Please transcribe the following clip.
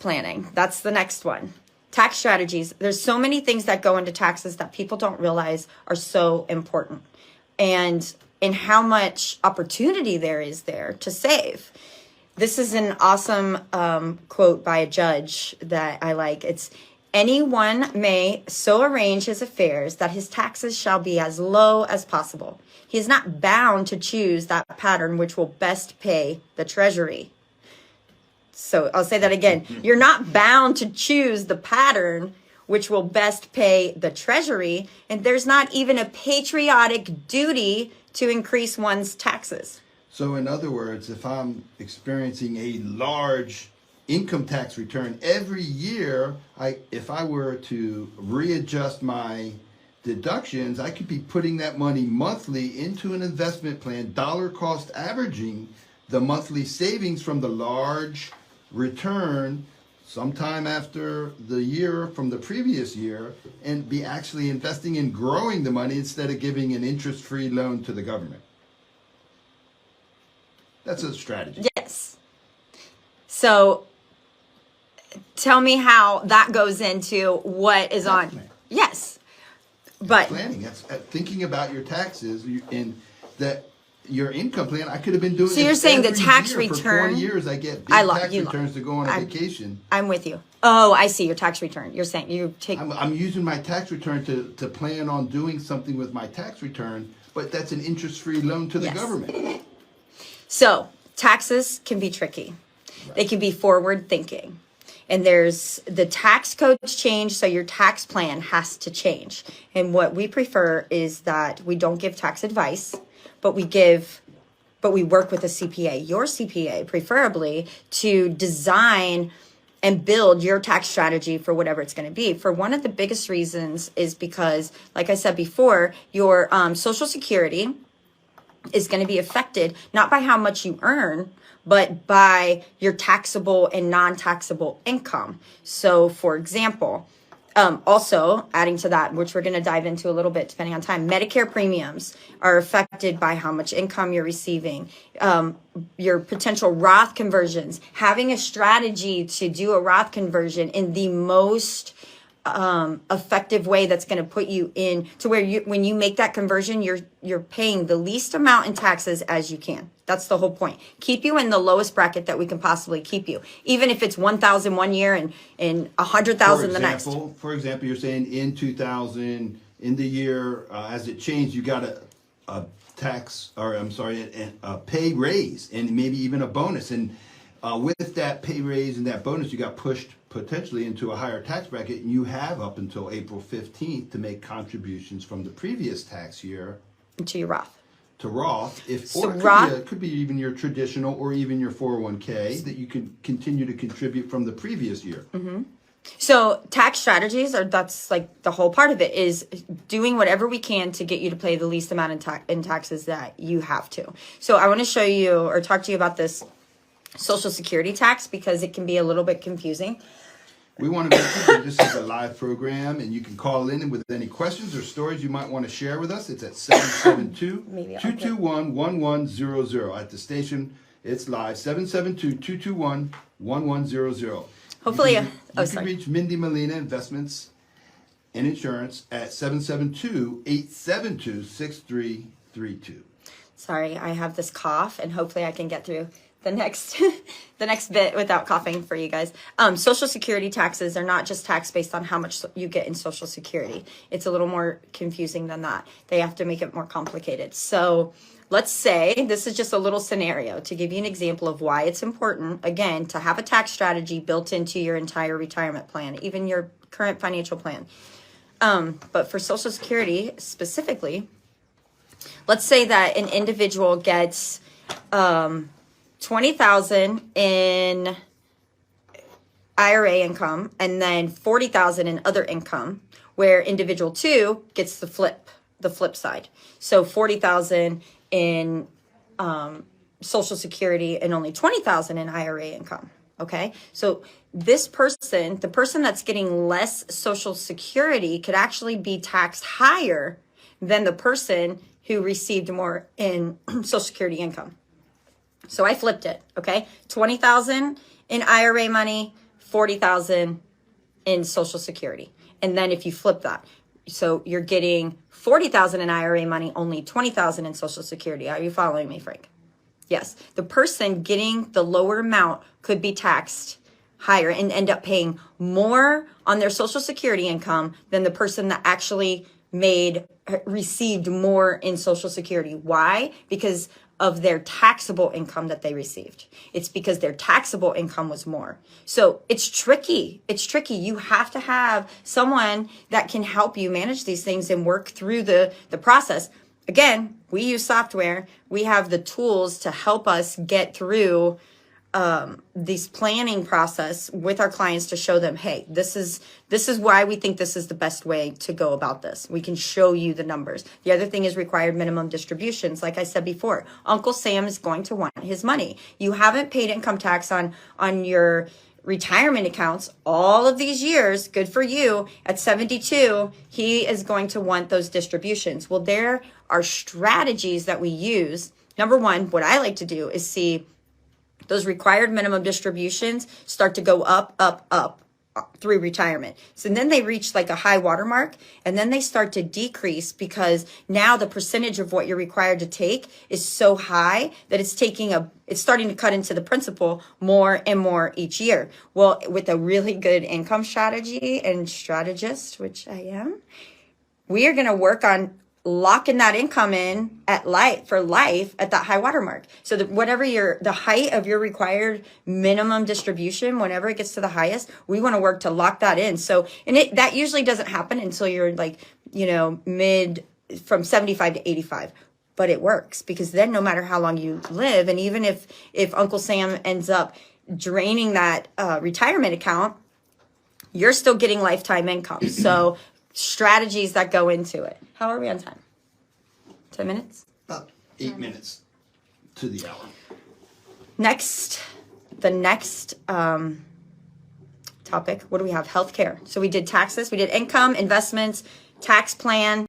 planning. That's the next one. Tax strategies. There's so many things that go into taxes that people don't realize are so important. And how much opportunity there is there to save. This is an awesome quote by a judge that I like. It's, anyone may so arrange his affairs that his taxes shall be as low as possible. He is not bound to choose that pattern which will best pay the treasury. So I'll say that again. You're not bound to choose the pattern which will best pay the treasury. And there's not even a patriotic duty to increase one's taxes. So in other words, if I'm experiencing a large income tax return every year, if I were to readjust my deductions, I could be putting that money monthly into an investment plan, dollar cost averaging the monthly savings from the large return sometime after the year from the previous year, and be actually investing in growing the money instead of giving an interest-free loan to the government. That's a strategy. Yes. So tell me how that goes into what is on. Plan. Yes. But planning, that's thinking about your taxes and that your income plan. I could have been doing. So you're saying the tax return return. For 20 years, I get big tax returns to go on a vacation. I'm with you. Oh, I see your tax return. You're saying you take. I'm using my tax return to plan on doing something with my tax return, but that's an interest-free loan to the government. So taxes can be tricky. Right. They can be forward thinking. And there's the tax codes change, so your tax plan has to change. And what we prefer is that we don't give tax advice, but we work with a CPA, your CPA preferably, to design and build your tax strategy for whatever it's going to be. For one of the biggest reasons is because, like I said before, your Social Security is going to be affected not by how much you earn, but by your taxable and non-taxable income. So for example, also adding to that, which we're going to dive into a little bit depending on time, Medicare premiums are affected by how much income you're receiving, your potential Roth conversions, having a strategy to do a Roth conversion in the most effective way that's going to put you in to where you, when you make that conversion, you're paying the least amount in taxes as you can. That's the whole point. Keep you in the lowest bracket that we can possibly keep you, even if it's 1,000 one year and 100,000 the next. For example, you're saying in 2000, in the year as it changed, you got a pay raise and maybe even a bonus, and with that pay raise and that bonus, you got pushed potentially into a higher tax bracket, and you have up until April 15th to make contributions from the previous tax year into your Roth. To Roth, it could be even your traditional or even your 401k that you can continue to contribute from the previous year. Mm-hmm. So tax strategies that's like the whole part of it is doing whatever we can to get you to pay the least amount in taxes that you have to. So I want to show you or talk to you about this Social Security tax because it can be a little bit confusing. We want to make sure that this is a live program, and you can call in with any questions or stories you might want to share with us. It's at 772-221-1100. At the station, it's live, 772-221-1100. Hopefully, you can reach Mindie Molina Investments and Insurance at 772-872-6332. Sorry, I have this cough, and hopefully I can get through the next bit without coughing for you guys. Social Security taxes are not just taxed based on how much you get in Social Security. It's a little more confusing than that. They have to make it more complicated. So let's say this is just a little scenario to give you an example of why it's important, again, to have a tax strategy built into your entire retirement plan, even your current financial plan. But for Social Security specifically, let's say that an individual gets $20,000 in IRA income and then $40,000 in other income, where individual 2 gets the flip side. So $40,000 in Social Security and only $20,000 in IRA income. Okay, so this person, the person that's getting less Social Security, could actually be taxed higher than the person who received more in Social Security income. So I flipped it, okay? $20,000 in IRA money, 40,000 in Social Security. And then if you flip that, so you're getting 40,000 in IRA money, only 20,000 in Social Security. Are you following me, Frank? Yes. The person getting the lower amount could be taxed higher and end up paying more on their Social Security income than the person that actually received more in Social Security. Why? Because of their taxable income that they received. It's because their taxable income was more. So it's tricky. It's tricky. You have to have someone that can help you manage these things and work through the process. Again, we use software. We have the tools to help us get through this planning process with our clients to show them, hey, this is why we think this is the best way to go about this. We can show you the numbers. The other thing is required minimum distributions. Like I said before, Uncle Sam is going to want his money. You haven't paid income tax on your retirement accounts all of these years. Good for you. At 72, he is going to want those distributions. Well, there are strategies that we use. Number one, what I like to do is see those required minimum distributions start to go up through retirement. So then they reach like a high water mark, and then they start to decrease because now the percentage of what you're required to take is so high that it's starting to cut into the principal more and more each year. Well, with a really good income strategy and strategist, which I am, we are going to work on locking that income in for life at that high water mark. So that whatever the height of your required minimum distribution, whenever it gets to the highest, we want to work to lock that in. So, that usually doesn't happen until you're like, from 75 to 85. But it works because then no matter how long you live, and even if Uncle Sam ends up draining that retirement account, you're still getting lifetime income. So strategies that go into it. How are we on time? 10 minutes? About 8 minutes to the hour. The next topic, what do we have? Healthcare. So we did taxes, we did income, investments, tax plan,